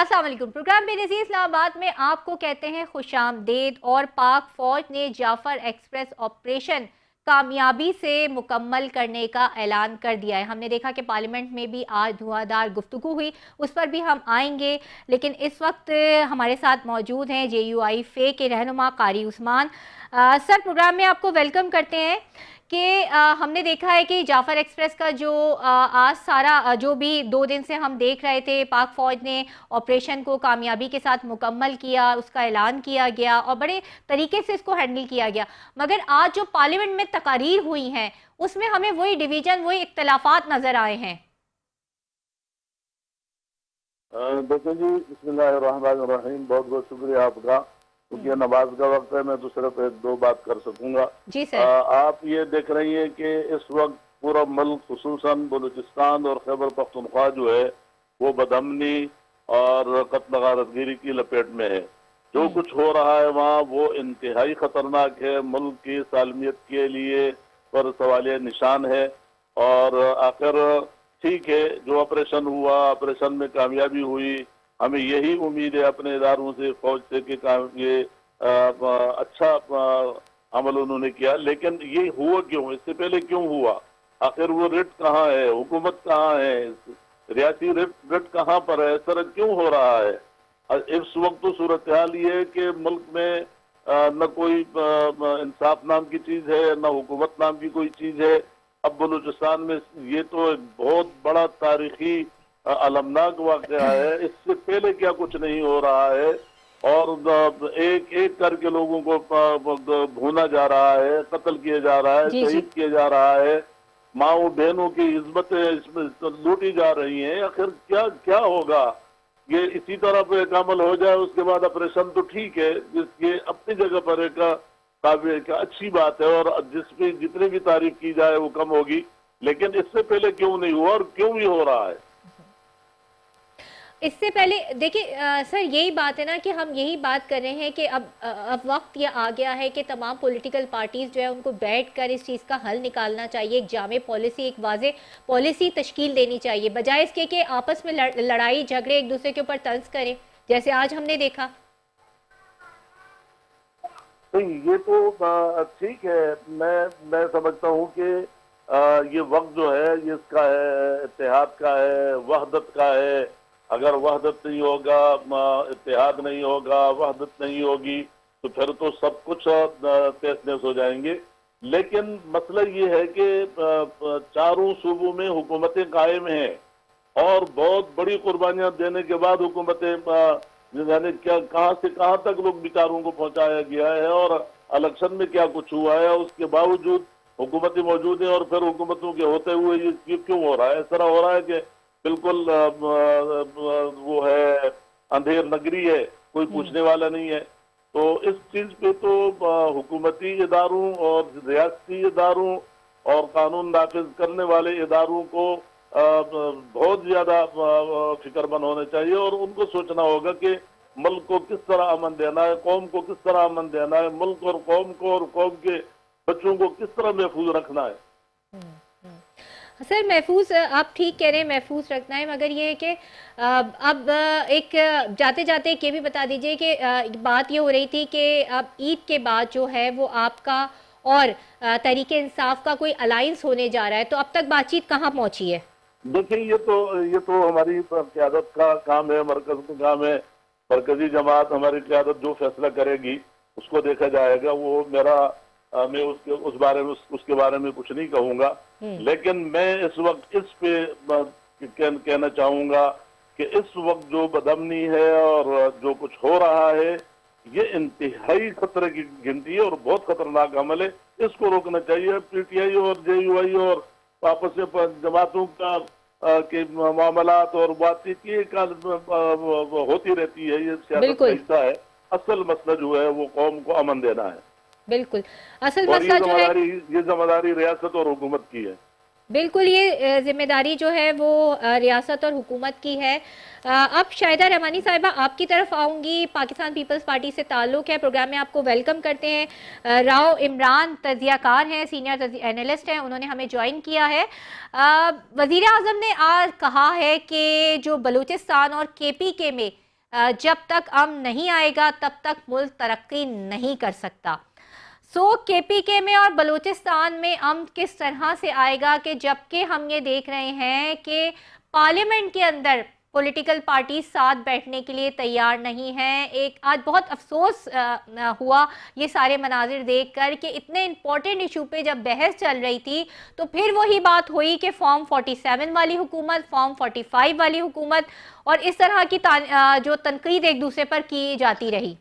अस्सलाम वालेकुम। प्रोग्राम बेनज़ीर इस्लामाबाद में आपको कहते हैं खुशामदीद। और पाक फौज ने जाफर एक्सप्रेस ऑपरेशन कामयाबी से मुकम्मल करने का ऐलान कर दिया है। हमने देखा कि पार्लियामेंट में भी आज धुआंधार गुफ्तगू हुई, उस पर भी हम आएंगे। लेकिन इस वक्त हमारे साथ मौजूद हैं JUI फे के रहनुमा कारी उस्मान। सर, प्रोग्राम में आपको वेलकम करते हैं कि हमने देखा है कि जाफर एक्सप्रेस का जो आज सारा जो भी 2 दिन से हम देख रहे थे, पाक फौज ने ऑपरेशन को कामयाबी के साथ मुकम्मल किया, उसका ऐलान किया गया और बड़े तरीके से इसको हैंडल किया गया। मगर आज जो पार्लियामेंट में तकारीर हुई हैं उसमें हमें वही डिवीजन, वही इख्तलाफात नजर आए हैं। देखिए जी, बिस्मिल्लाहिर्रहमानिर्रहीम। बहुत बहुत शुक्रिया आपका, क्योंकि नमाज का वक्त है, मैं तो सिर्फ एक दो बात कर सकूंगा। जी सर। आप ये देख रही हैं कि इस वक्त पूरा मुल्क, खुसूसन बलूचिस्तान और खैबर पख्तूनख्वा जो है वो बदअमनी और कत्ल गारतगिरी की लपेट में है। जो कुछ हो रहा है वहाँ वो इंतहाई खतरनाक है, मुल्क की सालमियत के लिए पर सवालिया निशान है। और आखिर ठीक है, जो ऑपरेशन हुआ, ऑपरेशन में कामयाबी हुई, हमें यही उम्मीद है अपने इदारों से, फौज से कि ये अच्छा अमल उन्होंने किया। लेकिन ये हुआ क्यों, इससे पहले क्यों हुआ, आखिर वो रिट कहाँ है, हुकूमत कहाँ है, रियासी रिट कहाँ पर है, सर क्यों हो रहा है। इस वक्त तो सूरत हाल ये है कि मुल्क में न कोई इंसाफ नाम की चीज है, न हुकूमत नाम की कोई चीज है। अब बलूचिस्तान में ये तो एक बहुत बड़ा तारीखी अलमनाक वाक़या है। इससे पहले क्या कुछ नहीं हो रहा है, और एक एक करके लोगों को भूना जा रहा है, कत्ल किया जा रहा है, शहीद किया जा रहा है, माओ बहनों की इज्जतें इसमें लूटी जा रही हैं। आखिर क्या क्या होगा। ये इसी तरह पे एक अमल हो जाए, उसके बाद ऑपरेशन तो ठीक है, ये अपनी जगह पर एक अच्छी बात है, और जिसपे जितनी भी तारीफ की जाए वो कम होगी। लेकिन इससे पहले क्यों नहीं हुआ और क्यों भी हो रहा है। इससे पहले देखिए सर, यही बात है ना कि हम यही बात कर रहे हैं कि अब वक्त ये आ गया है कि तमाम पॉलिटिकल पार्टीज़ जो है उनको बैठकर इस चीज़ का हल निकालना चाहिए। एक जामे पॉलिसी, एक वाज़े पॉलिसी तश्कील देनी चाहिए, बजाय इसके कि आपस में लड़ाई झगड़े एक दूसरे के ऊपर तंज करें, जैसे आज हमने देखा। नहीं, ये तो ठीक है। मैं समझता हूँ कि ये वक्त जो है ये इसका है, इत्तेहाद का है, वहदत का है। अगर वहदत नहीं होगा, इत्तेहाद नहीं होगा, वहदत नहीं होगी, तो फिर तो सब कुछ तहस नहस हो जाएंगे। लेकिन मसला ये है कि चारों सूबों में हुकूमतें कायम हैं, और बहुत बड़ी कुर्बानियां देने के बाद हुकूमतें, यानी क्या कहाँ से कहाँ तक लोग बेचारों को पहुंचाया गया है, और इलेक्शन में क्या कुछ हुआ है, उसके बावजूद हुकूमतें मौजूद हैं, और फिर हुकूमतों के होते हुए ये क्यों हो रहा है। इस तरह हो रहा है कि बिल्कुल वो है, अंधेर नगरी है, कोई पूछने वाला नहीं है। तो इस चीज पे तो हुकूमती इदारों और रियासती इदारों और कानून नाफिज करने वाले इदारों को बहुत ज्यादा फिक्रमंद होने चाहिए, और उनको सोचना होगा कि मुल्क को किस तरह अमन देना है, कौम को किस तरह अमन देना है, मुल्क और कौम को और कौम के बच्चों को किस तरह महफूज रखना है। सर, महफूज आप ठीक कह रहे हैं, महफूज रखना है, मगर ये है कि अब एक जाते जाते ये भी बता दीजिए कि बात ये हो रही थी कि अब ईद के बाद जो है वो आपका और तहरीक इंसाफ का कोई अलायंस होने जा रहा है, तो अब तक बातचीत कहाँ पहुंची है। देखिए, ये तो हमारी क़यादत का काम है, मरकज का काम है। मरकजी जमात, हमारी क़यादत जो फैसला करेगी उसको देखा जाएगा। वो मैं उसके बारे में कुछ नहीं कहूंगा। लेकिन मैं इस वक्त इस पे कहना चाहूंगा कि इस वक्त जो बदअमनी है और जो कुछ हो रहा है, ये इंतहाई खतरे की गिनती है और बहुत खतरनाक अमल है। इसको रोकना चाहिए। PTI और JUI और आपस में जमातों का के मामलात और बातचीत ये होती रहती है, ये सियासत का हिस्सा है। असल मसला जो है वो कौम को अमन देना है। बिल्कुल, असल मसला जो है ये जिम्मेदारी रियासत और हुकूमत की है। बिल्कुल, ये जिम्मेदारी जो है वो रियासत और हुकूमत की है। अब शाहिदा रहमानी साहिबा आपकी तरफ आऊँगी। पाकिस्तान पीपल्स पार्टी से ताल्लुक़ है, प्रोग्राम में आपको वेलकम करते हैं। राव इमरान तजियाकार हैं, सीनियर एनालिस्ट हैं, उन्होंने हमें ज्वाइन किया है। वज़ीर आज़म ने आज कहा है कि जो बलूचिस्तान और KPK में جب تک امن نہیں آئے گا تب تک ملک ترقی نہیں کر سکتا. کے پی کے میں اور بلوچستان میں امن کس طرح سے آئے گا کہ جبکہ ہم یہ دیکھ رہے ہیں کہ پارلیمنٹ کے اندر پولیٹیکل پارٹی ساتھ بیٹھنے کے لیے تیار نہیں ہیں. ایک آج بہت افسوس ہوا یہ سارے مناظر دیکھ کر کہ اتنے امپورٹنٹ ایشو پہ جب بحث چل رہی تھی تو پھر وہی بات ہوئی کہ فارم 47 والی حکومت، فارم 45 والی حکومت، اور اس طرح کی جو تنقید ایک دوسرے پر کی جاتی رہی.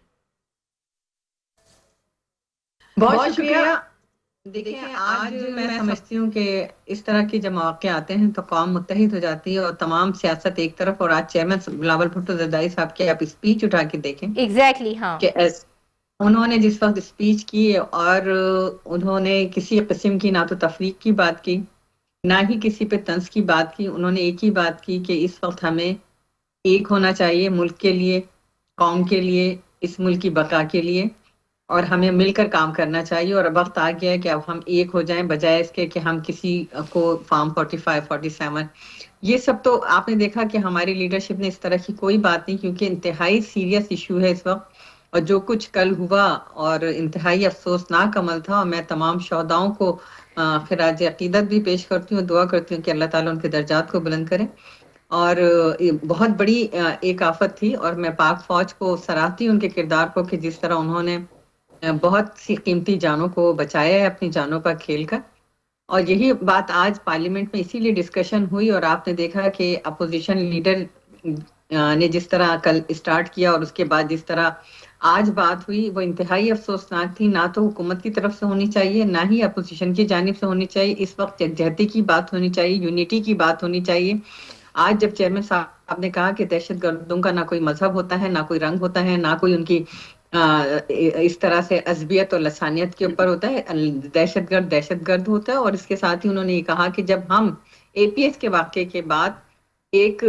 بہت شکریہ. دیکھیں آج میں سمجھتی ہوں کہ اس طرح کے جب مواقع آتے ہیں تو قوم متحد ہو جاتی ہے اور تمام سیاست ایک طرف. اور آج چیئرمین بلاول بھٹو زرداری صاحب کی آپ اسپیچ اٹھا کے دیکھیں ایگزیکٹلی ہاں کہ انہوں نے جس وقت اسپیچ کی اور انہوں نے کسی قسم کی نہ تو تفریق کی بات کی نہ ہی کسی پہ طنز کی بات کی. انہوں نے ایک ہی بات کی کہ اس وقت ہمیں ایک ہونا چاہیے ملک کے لیے، قوم کے لیے، اس ملک کی بقا کے لیے، اور ہمیں مل کر کام کرنا چاہیے. اور اب وقت آ گیا ہے کہ اب ہم ایک ہو جائیں بجائے اس کے کہ ہم کسی کو فارم 45 47 یہ سب. تو آپ نے دیکھا کہ ہماری لیڈرشپ نے اس طرح کی کوئی بات نہیں، کیونکہ انتہائی سیریس ایشو ہے اس وقت اور جو کچھ کل ہوا اور انتہائی افسوسناک عمل تھا. اور میں تمام شہداؤں کو خراج عقیدت بھی پیش کرتی ہوں، دعا کرتی ہوں کہ اللہ تعالیٰ ان کے درجات کو بلند کرے. اور بہت بڑی ایک آفت تھی اور میں پاک فوج کو سراہتی ہوں ان کے کردار کو کہ جس طرح انہوں نے بہت سی قیمتی جانوں کو بچایا ہے اپنی جانوں پر کھیل کر. اور یہی بات آج پارلیمنٹ میں اسی لیے ڈسکشن ہوئی. اور آپ نے دیکھا کہ اپوزیشن لیڈر نے جس طرح کل اسٹارٹ کیا اور اس کے بعد جس طرح آج بات ہوئی وہ انتہائی افسوسناک تھی. نہ تو حکومت کی طرف سے ہونی چاہیے نہ ہی اپوزیشن کی جانب سے ہونی چاہیے. اس وقت یکجہتی کی بات ہونی چاہیے، یونٹی کی بات ہونی چاہیے. آج جب چیئرمین صاحب نے کہا کہ دہشت گردوں کا نہ کوئی مذہب ہوتا ہے نہ کوئی رنگ ہوتا ہے نہ کوئی ان کی اس طرح سے عصبیت اور لسانیت کے اوپر ہوتا ہے، دہشت گرد ہوتا ہے. اور اس کے ساتھ ہی انہوں نے یہ کہا کہ جب ہم اے پی ایس کے واقعے کے بعد ایک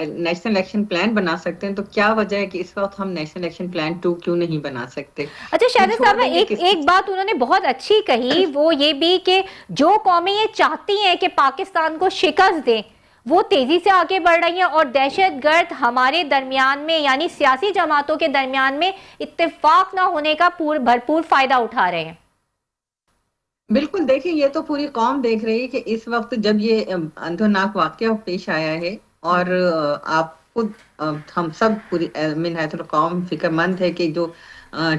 نیشنل ایکشن پلان بنا سکتے ہیں تو کیا وجہ ہے کہ اس وقت ہم نیشنل ایکشن پلان 2 کیوں نہیں بنا سکتے. اچھا شہزاد صاحبہ ایک بات انہوں نے بہت اچھی کہی، وہ یہ بھی کہ جو قومیں یہ چاہتی ہیں کہ پاکستان کو شکست دیں وہ تیزی سے آگے بڑھ رہی ہیں اور دہشت گرد ہمارے درمیان میں یعنی سیاسی جماعتوں کے درمیان میں اتفاق نہ ہونے کا بھرپور فائدہ اٹھا رہے ہیں. بالکل دیکھیں یہ تو پوری قوم دیکھ رہی ہے کہ اس وقت جب یہ اندھوناک واقعہ پیش آیا ہے اور آپ خود ہم سب پوری من حیث القوم فکر مند ہے کہ جو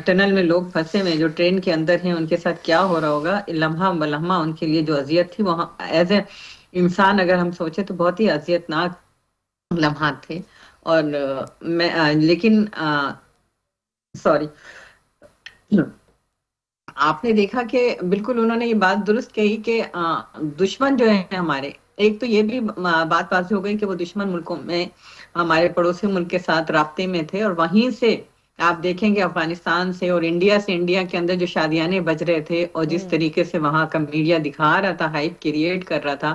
ٹنل میں لوگ پھنسے ہوئے جو ٹرین کے اندر ہیں ان کے ساتھ کیا ہو رہا ہوگا. لمحہ بلمحہ ان کے لیے جو اذیت تھی وہاں ایز اے انسان اگر ہم سوچیں تو بہت ہی اذیت ناک لمحات تھے. اور میں لیکن سوری آپ نے دیکھا کہ بالکل انہوں نے یہ بات درست کہی کہ دشمن جو ہیں ہمارے، ایک تو یہ بھی بات واضح ہو گئی کہ وہ دشمن ملکوں میں ہمارے پڑوسی ملک کے ساتھ رابطے میں تھے اور وہیں سے آپ دیکھیں گے افغانستان سے اور انڈیا کے اندر جو شادیانے بج رہے تھے اور جس طریقے سے وہاں کا میڈیا دکھا رہا تھا، ہائپ کریٹ کر رہا تھا.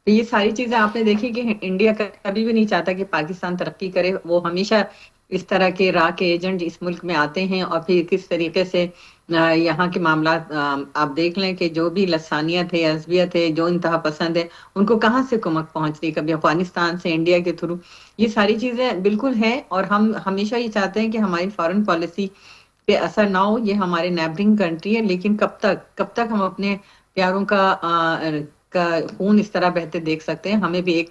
تو یہ ساری چیزیں آپ نے دیکھی کہ انڈیا کبھی بھی نہیں چاہتا کہ پاکستان ترقی کرے. وہ ہمیشہ اس طرح کے راہ کے ایجنٹ اس ملک میں آتے ہیں اور پھر کس طریقے سے یہاں کے معاملات آپ دیکھ لیں کہ جو بھی لسانیت ہے، عصبیت ہے، جو انتہا پسند ہے ان کو کہاں سے کمک پہنچ رہی، کبھی افغانستان سے انڈیا کے تھرو. یہ ساری چیزیں بالکل ہیں اور ہم ہمیشہ یہ چاہتے ہیں کہ ہماری فارن پالیسی پہ اثر نہ ہو. یہ ہمارے نیبرنگ کنٹری ہے لیکن کب تک ہم اپنے پیاروں کا خون اس طرح بہتے دیکھ سکتے ہیں. ہمیں بھی ایک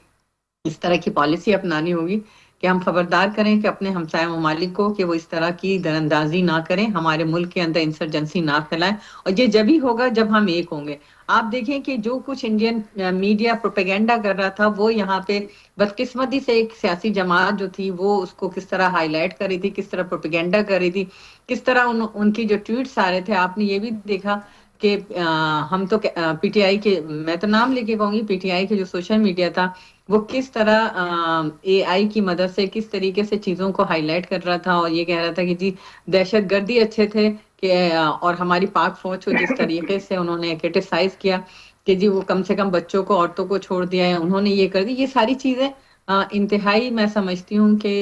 اس طرح کی پالیسی اپنانی ہوگی کہ ہم خبردار کریں کہ اپنے ہمسایہ ممالک کو کہ وہ اس طرح کی دراندازی نہ کریں، ہمارے ملک کے اندر انسرجنسی نہ پھیلائیں. اور یہ جب ہی ہوگا جب ہم ایک ہوں گے. آپ دیکھیں کہ جو کچھ انڈین میڈیا پروپیگنڈا کر رہا تھا وہ یہاں پہ بدقسمتی سے ایک سیاسی جماعت جو تھی وہ اس کو کس طرح ہائی لائٹ کر رہی تھی، کس طرح پروپیگنڈا کر رہی تھی، کس طرح ان کی جو ٹویٹس آ رہے تھے. آپ نے یہ بھی دیکھا کہ ہم تو پی ٹی آئی کے، میں تو نام لے کے کہوں گی، پی ٹی آئی کے جو سوشل میڈیا تھا وہ کس طرح اے آئی کی مدد سے کس طریقے سے چیزوں کو ہائی لائٹ کر رہا تھا اور یہ کہہ رہا تھا کہ جی دہشت گردی اچھے تھے کہ اور ہماری پاک فوج کو جس طریقے سے انہوں نے کرٹیسائز کیا کہ جی وہ کم سے کم بچوں کو، عورتوں کو چھوڑ دیا ہے، انہوں نے یہ کر دی. یہ ساری چیزیں انتہائی میں سمجھتی ہوں کہ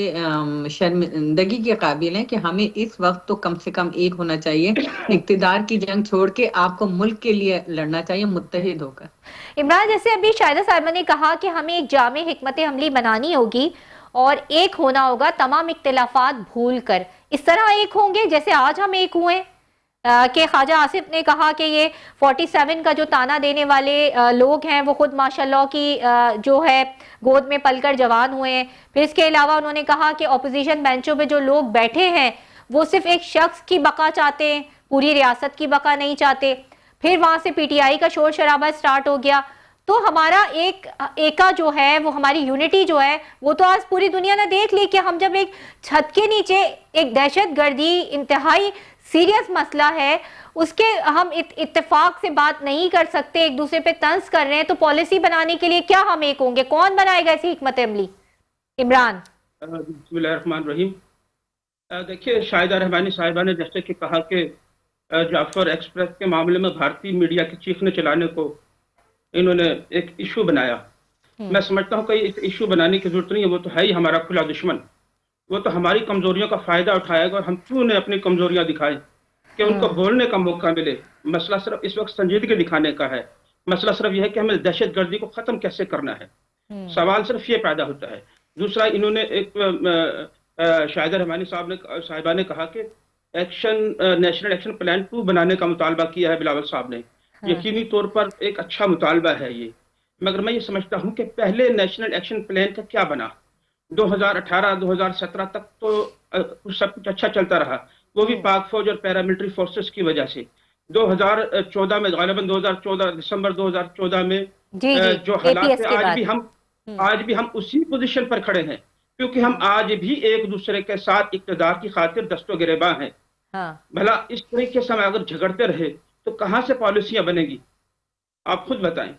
شرمندگی کے قابل ہیں کہ ہمیں اس وقت تو کم سے کم ایک ہونا چاہیے. اقتدار کی جنگ چھوڑ کے آپ کو ملک کے لیے لڑنا چاہیے متحد ہو کر. عمران، جیسے ابھی شاہدہ صاحبہ نے کہا کہ ہمیں ایک جامع حکمت عملی بنانی ہوگی اور ایک ہونا ہوگا تمام اختلافات بھول کر. اس طرح ایک ہوں گے جیسے آج ہم ایک ہوئے کہ خواجہ آصف نے کہا کہ یہ 47 کا جو تانا دینے والے لوگ ہیں وہ خود ماشاءاللہ کی جو ہے گود میں پل کر جوان ہوئے ہیں. پھر اس کے علاوہ انہوں نے کہا کہ اپوزیشن بینچوں پہ جو لوگ بیٹھے ہیں وہ صرف ایک شخص کی بقا چاہتے ہیں, پوری ریاست کی بقا نہیں چاہتے. پھر وہاں سے پی ٹی آئی کا شور شرابہ سٹارٹ ہو گیا. تو ہمارا ایکا جو ہے وہ ہماری یونٹی جو ہے وہ تو آج پوری دنیا نے دیکھ لی کہ ہم جب ایک چھت کے نیچے ایک دہشت گردی انتہائی سیریس مسئلہ ہے اس کے ہم اتفاق سے بات نہیں کر سکتے, ایک دوسرے پہ طنز کر رہے ہیں, تو پالیسی بنانے کے لیے کیا ہم ایک ہوں گے؟ کون بنائے گا ایسی حکمت عملی؟ عمران. بسم اللہ الرحمن الرحیم. دیکھیے شاہدہ رحمانی صاحبہ نے جیسے کہ کہا کہ جعفر ایکسپریس کے معاملے میں بھارتی میڈیا کی چیخنے چلانے کو انہوں نے ایک ایشو بنایا. میں سمجھتا ہوں کہ اس ایشو بنانے کی ضرورت نہیں ہے, وہ تو ہے ہی ہمارا کھلا دشمن. وہ تو ہماری کمزوریوں کا فائدہ اٹھائے گا اور ہم کیوں نے اپنی کمزوریاں دکھائیں کہ ان کو بولنے کا موقع ملے. مسئلہ صرف اس وقت سنجیدگی دکھانے کا ہے. مسئلہ صرف یہ ہے کہ ہمیں دہشت گردی کو ختم کیسے کرنا ہے. سوال صرف یہ پیدا ہوتا ہے. دوسرا انہوں نے ایک شاہدہ رحمانی صاحبہ نے کہا کہ نیشنل ایکشن پلان 2 بنانے کا مطالبہ کیا ہے بلاول صاحب نے. یقینی طور پر ایک اچھا مطالبہ ہے یہ, مگر میں یہ سمجھتا ہوں کہ پہلے نیشنل ایکشن پلان کا کیا بنا. 2018-2017 تک تو سب کچھ اچھا چلتا رہا, وہ بھی پاک فوج اور پیراملٹری فورسز کی وجہ سے. 2014 میں غالباً 2014 دسمبر 2014 میں جو حالات ہیں آج بھی ہم اسی پوزیشن پر کھڑے ہیں, کیونکہ ہم آج بھی ایک دوسرے کے ساتھ اقتدار کی خاطر دست و گریباں ہیں. بھلا اس طریقے سے ہم اگر جھگڑتے رہے تو کہاں سے پالیسیاں بنے گی, آپ خود بتائیں.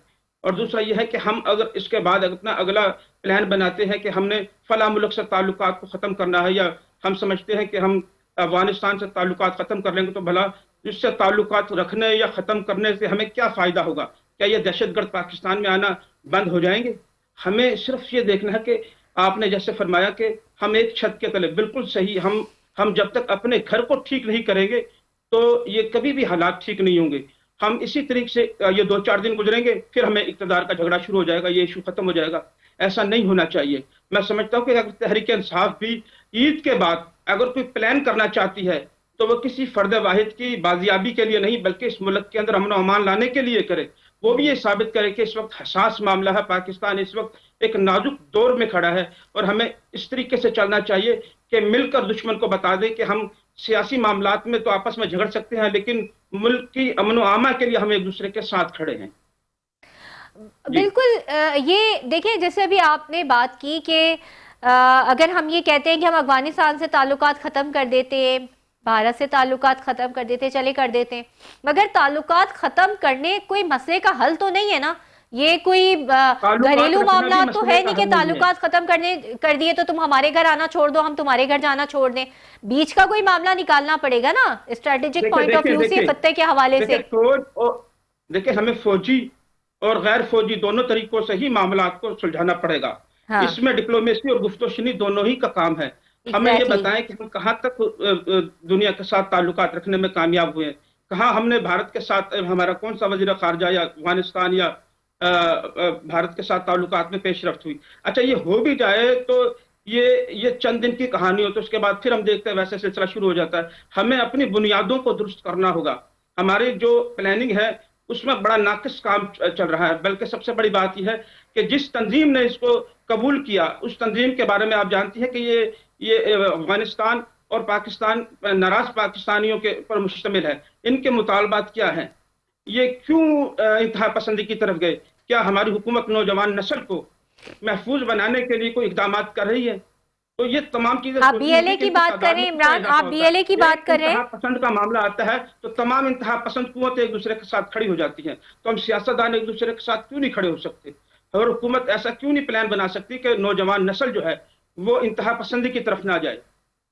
اور دوسرا یہ ہے کہ ہم اگر اس کے بعد اپنا اگلا پلان بناتے ہیں کہ ہم نے فلاں ملک سے تعلقات کو ختم کرنا ہے, یا ہم سمجھتے ہیں کہ ہم افغانستان سے تعلقات ختم کر لیں گے, تو بھلا اس سے تعلقات رکھنے یا ختم کرنے سے ہمیں کیا فائدہ ہوگا؟ کیا یہ دہشت گرد پاکستان میں آنا بند ہو جائیں گے؟ ہمیں صرف یہ دیکھنا ہے کہ آپ نے جیسے فرمایا کہ ہم ایک چھت کے تلے, بالکل صحیح. ہم جب تک اپنے گھر کو ٹھیک نہیں کریں گے تو یہ کبھی بھی حالات ٹھیک نہیں ہوں گے. ہم اسی طریقے سے یہ 2-4 دن گزریں گے, پھر ہمیں اقتدار کا جھگڑا شروع ہو جائے گا, یہ ایشو ختم ہو جائے گا. ایسا نہیں ہونا چاہیے. میں سمجھتا ہوں کہ اگر تحریک انصاف بھی عید کے بعد اگر کوئی پلان کرنا چاہتی ہے تو وہ کسی فرد واحد کی بازیابی کے لیے نہیں, بلکہ اس ملک کے اندر امن و امان لانے کے لیے کرے. وہ بھی یہ ثابت کرے کہ اس وقت حساس معاملہ ہے, پاکستان اس وقت ایک نازک دور میں کھڑا ہے, اور ہمیں اس طریقے سے چلنا چاہیے کہ مل کر دشمن کو بتا دیں کہ ہم سیاسی معاملات میں تو آپس میں جھگڑ سکتے ہیں, لیکن ملک کی امن و امان کے لیے ہم ایک دوسرے کے ساتھ کھڑے ہیں. بالکل. یہ دیکھیں جیسے ابھی آپ نے بات کی کہ اگر ہم یہ کہتے ہیں کہ ہم افغانستان سے تعلقات ختم کر دیتے, بھارت سے تعلقات ختم کر دیتے, چلے کر دیتے ہیں, مگر تعلقات ختم کرنے کوئی مسئلے کا حل تو نہیں ہے نا. یہ کوئی گھریلو معاملات تو ہے نہیں کہ تعلقات ختم کر دیے تو تم ہمارے گھر آنا چھوڑ دو, ہم تمہارے گھر جانا چھوڑ دیں. بیچ کا کوئی معاملہ نکالنا پڑے گا نا اسٹریٹجک پوائنٹ آف ویو سے, خطے کے حوالے سے. دیکھیں ہمیں فوجی اور غیر فوجی دونوں طریقوں سے ہی معاملات کو سلجھانا پڑے گا. اس میں ڈپلومیسی اور گفت و شنید دونوں ہی کا کام ہے. ہمیں یہ بتائیں کہ ہم کہاں تک دنیا کے ساتھ تعلقات رکھنے میں کامیاب ہوئے ہیں, کہاں ہم نے بھارت کے ساتھ, ہمارا کون سا وزیر خارجہ یا افغانستان یا بھارت کے ساتھ تعلقات میں پیش رفت ہوئی. اچھا یہ ہو بھی جائے تو یہ چند دن کی کہانی ہو, تو اس کے بعد پھر ہم دیکھتے ہیں ویسے سلسلہ شروع ہو جاتا ہے. ہمیں اپنی بنیادوں کو درست کرنا ہوگا. ہماری جو پلاننگ ہے اس میں بڑا ناقص کام چل رہا ہے. بلکہ سب سے بڑی بات یہ ہے کہ جس تنظیم نے اس کو قبول کیا اس تنظیم کے بارے میں آپ جانتی ہیں کہ یہ افغانستان اور پاکستان ناراض پاکستانیوں کے پر مشتمل ہے. ان کے مطالبات کیا ہیں؟ یہ کیوں انتہا پسندی کی طرف گئے؟ کیا ہماری حکومت نوجوان نسل کو محفوظ بنانے کے لیے کوئی اقدامات کر رہی ہے؟ تو یہ تمام چیزیں آپ بی ایل اے کی بات کر رہے ہیں عمران, آپ بی ایل اے کی بات کر رہے ہیں. انتہا پسند کا معاملہ آتا ہے تو تمام انتہا پسند قوتیں ایک دوسرے کے ساتھ کھڑی ہو جاتی ہیں. تو ہم سیاستدان ایک دوسرے کے ساتھ کیوں نہیں کھڑے ہو سکتے, اور حکومت ایسا کیوں نہیں پلان بنا سکتی کہ نوجوان نسل جو ہے وہ انتہا پسندی کی طرف نہ جائے؟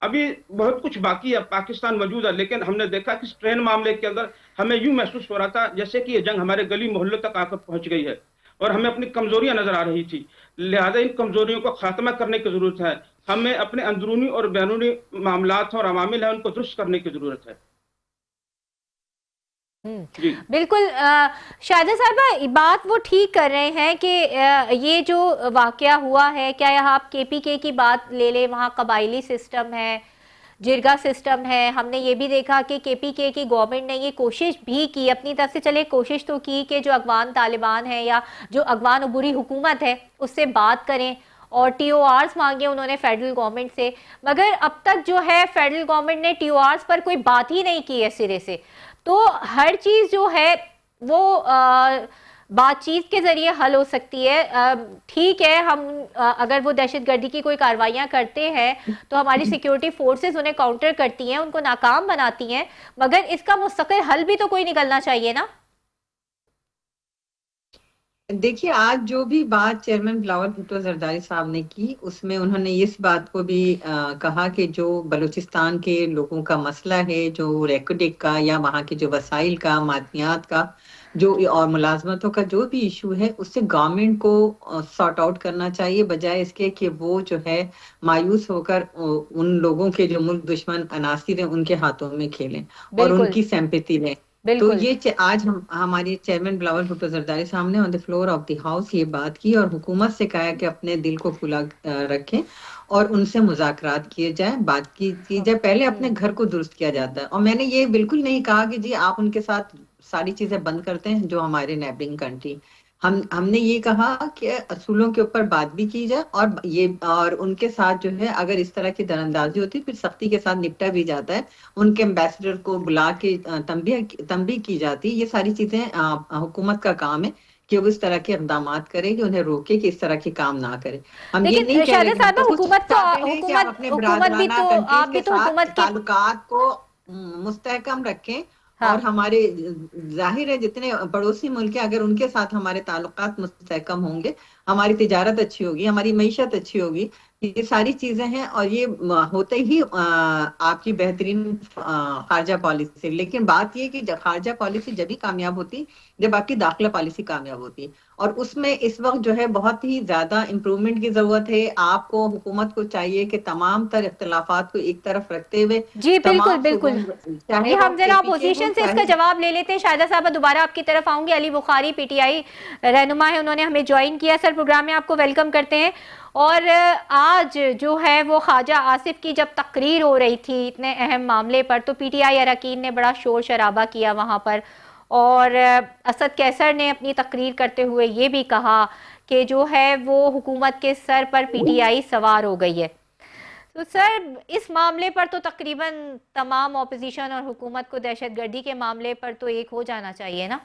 ابھی بہت کچھ باقی ہے, پاکستان موجود ہے, لیکن ہم نے دیکھا کہ اس ٹرین معاملے کے اندر ہمیں یوں محسوس ہو رہا تھا جیسے کہ یہ جنگ ہمارے گلی محلوں تک آ کر پہنچ گئی ہے, اور ہمیں اپنی کمزوریاں نظر آ رہی تھی. لہذا ان کمزوریوں کو خاتمہ کرنے کی ضرورت ہے. ہمیں اپنے اندرونی اور بیرونی معاملات اور عوامل ہیں ان کو درست کرنے کی ضرورت ہے. बिल्कुल शाहिदा साहबा बात वो ठीक कर रहे हैं कि ये जो वाकया हुआ है, क्या यहाँ आप केपीके की बात ले लें, वहाँ कबायली सिस्टम है, जिरगा सिस्टम है। हमने ये भी देखा कि केपीके की गवर्नमेंट ने ये कोशिश भी की अपनी तरफ से, चले कोशिश तो की कि जो अफगान तालिबान है या जो अफगान अबूरी हुकूमत है उससे बात करें और TORs मांगे उन्होंने फेडरल गवर्नमेंट से, मगर अब तक जो है फेडरल गवर्नमेंट ने TORs पर कोई बात ही नहीं की है सिरे से। तो हर चीज़ जो है वो बातचीत के ज़रिए हल हो सकती है। ठीक है, हम अगर वो दहशतगर्दी की कोई कार्रवाइयाँ करते हैं तो हमारी सिक्योरिटी फोर्सेस उन्हें काउंटर करती हैं, उनको नाकाम बनाती हैं, मगर इसका मुस्तकिल हल भी तो कोई निकलना चाहिए ना। देखिए, आज जो भी बात चेयरमैन बिलावल भुट्टो जरदारी साहब ने की, उसमें उन्होंने इस बात को भी कहा कि जो बलूचिस्तान के लोगों का मसला है, जो रेकोडिक का या वहाँ के जो वसाइल का, मादनियात का जो और मुलाजमतों का जो भी इशू है, उससे गवर्नमेंट को सॉर्ट आउट करना चाहिए, बजाय इसके कि वो जो है मायूस होकर उन लोगों के जो मुल्क दुश्मन अनासिर हैं उनके हाथों में खेलें और उनकी सिंपैथी लें। तो ये आज हमारे चेयरमैन बिलावल भुट्टो जरदारी साहब ने on the floor of the house ये बात की और हुकूमत से कहा कि अपने दिल को खुला रखें और उनसे मुज़ाकरात किए जाए, बात की जाए। पहले अपने घर को दुरुस्त किया जाता है, और मैंने ये बिल्कुल नहीं कहा कि जी आप उनके साथ सारी चीजें बंद करते हैं जो हमारे नेबरिंग कंट्री। हमने ये कहा कि असूलों के ऊपर बात भी की जाए और उनके साथ जो है अगर इस तरह की दरअंदाजी होती फिर सख्ती के साथ निपटा भी जाता है, उनके एम्बेसडर को बुला के तंबीह की जाती। ये सारी चीजें हुकूमत का काम है कि वो इस तरह के इकदाम करे, कि उन्हें रोके कि इस तरह के काम ना करे। हम ये नहीं कह रहे कि हुकूमत अपने बरादराना कंट्रीज के साथ ताल्लुकात को मुस्तहकम रखें। हाँ। और हमारे जाहिर है जितने पड़ोसी मुल्क हैं, अगर उनके साथ हमारे ताल्लुकात मुस्तहकम होंगे, हमारी तिजारत अच्छी होगी, हमारी मईशत अच्छी होगी, ये सारी चीजें हैं। और ये होते ही आपकी बेहतरीन खारजा पॉलिसी। लेकिन बात ये कि खारजा पॉलिसी जब भी कामयाब होती जब आपकी दाखिला पॉलिसी कामयाब होती, और उसमें इस वक्त जो है बहुत ही ज्यादा इम्प्रूवमेंट की जरूरत है। आपको हुकूमत को चाहिए कि तमाम तर इख्तिलाफात को एक तरफ रखते हुए, जी बिल्कुल बिल्कुल, चाहे हम जरा अपोजिशन से इसका जवाब ले लेते हैं। शाहिदा साहब दोबारा आपकी तरफ आऊंगी। अली बुखारी PTI रहनुमा है, उन्होंने हमें ज्वाइन किया। सर प्रोग्राम में आपको वेलकम करते हैं। और आज जो है वो ख्वाजा आसिफ की जब तकरीर हो रही थी इतने अहम मामले पर, तो PTI अरकान ने बड़ा शोर शराबा किया वहाँ पर, और असद कैसर ने अपनी तकरीर करते हुए ये भी कहा कि जो है वो हुकूमत के सर पर PTI सवार हो गई है। तो सर इस मामले पर तो तकरीबन तमाम ऑपोजिशन और हुकूमत को दहशतगर्दी के मामले पर तो एक हो जाना चाहिए ना।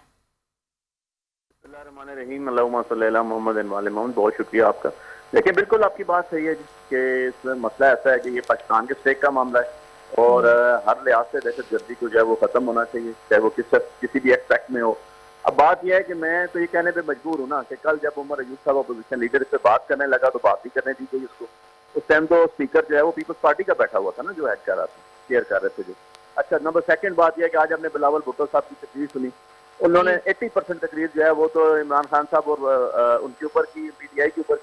बहुत शुक्रिया आपका। देखिए, बिल्कुल आपकी बात सही है कि इसमें मसला ऐसा है कि ये पाकिस्तान के स्टेट का मामला है और हर लिहाज से दहशतगर्दी को जो है वो खत्म होना चाहिए, चाहे वो किसी भी एक्सपेक्ट में हो। अब बात यह है कि मैं तो ये कहने पे मजबूर हूँ ना कि कल जब उमर अयूब साहब अपोजिशन लीडर से बात करने लगा तो बात ही करने दी गई उसको। उस टाइम तो स्पीकर जो है वो पीपल्स पार्टी का बैठा हुआ था ना, जो हेड कर रहा था, केयर कर रहे थे जो। अच्छा, नंबर सेकंड बात यह है कि आज हमने बिलावल भुट्टो साहब की तकरीर सुनी। उन्होंने 80% तकरीर जो है वो तो इमरान खान साहब और उनके ऊपर की, PTI के ऊपर।